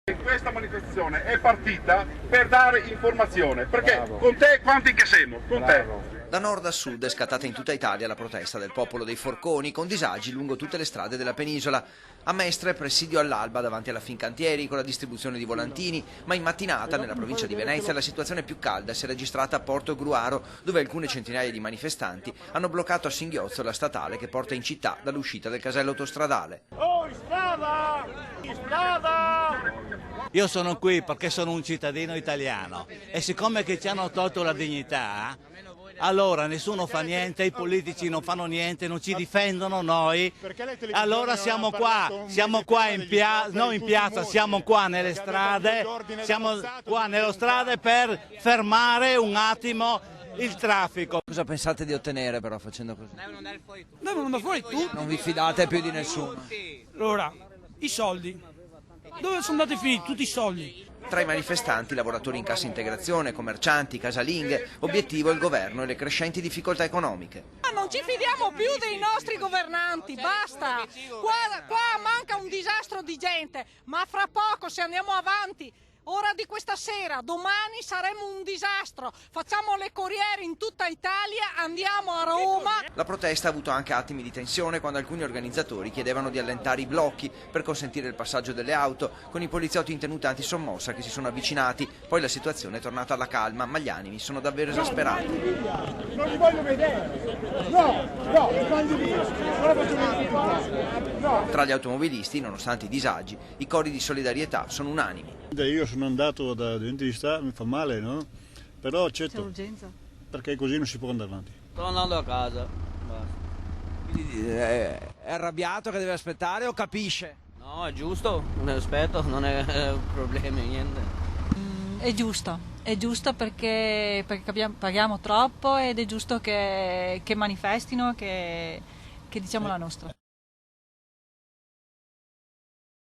Questa manifestazione è partita per dare informazione, perché con te quanti che siamo? Con te. Da nord a sud è scattata in tutta Italia la protesta del popolo dei forconi, con disagi lungo tutte le strade della penisola. A Mestre presidio all'alba davanti alla Fincantieri con la distribuzione di volantini, ma in mattinata nella provincia di Venezia la situazione più calda si è registrata a Porto Gruaro, dove alcune centinaia di manifestanti hanno bloccato a singhiozzo la statale che porta in città dall'uscita del casello autostradale. Oh, in strada! In strada! Io sono qui perché sono un cittadino italiano e siccome che ci hanno tolto la dignità, allora nessuno fa niente, i politici non fanno niente, non ci difendono noi, allora siamo qua non in piazza, siamo qua nelle strade, per fermare un attimo il traffico. Cosa pensate di ottenere però facendo così? Devono andare fuori tutti. Non vi fidate più di nessuno? Allora, i soldi. Dove sono andati finiti tutti i soldi? Tra i manifestanti, lavoratori in cassa integrazione, commercianti, casalinghe, obiettivo il governo e le crescenti difficoltà economiche. Non ci fidiamo più dei nostri governanti, basta! Qua manca un disastro di gente, ma fra poco se andiamo avanti, ora di questa sera, domani saremo un disastro, facciamo le corriere in tutta Italia, andiamo a Roma. La protesta ha avuto anche attimi di tensione quando alcuni organizzatori chiedevano di allentare i blocchi per consentire il passaggio delle auto, con i poliziotti in tenuta antisommossa che si sono avvicinati. Poi la situazione è tornata alla calma, ma gli animi sono davvero esasperati. Non li voglio vedere! No, li voglio vedere! No! Tra gli automobilisti, nonostante i disagi, i cori di solidarietà sono unanimi. Io sono andato da dentista, mi fa male, no? Però accetto. C'è urgenza. Perché così non si può andare avanti. Sto andando a casa. Basta. Quindi è arrabbiato che deve aspettare o capisce? No, è giusto, non aspetto, non è problema, niente. È giusto perché paghiamo troppo ed è giusto che manifestino, che diciamo la nostra.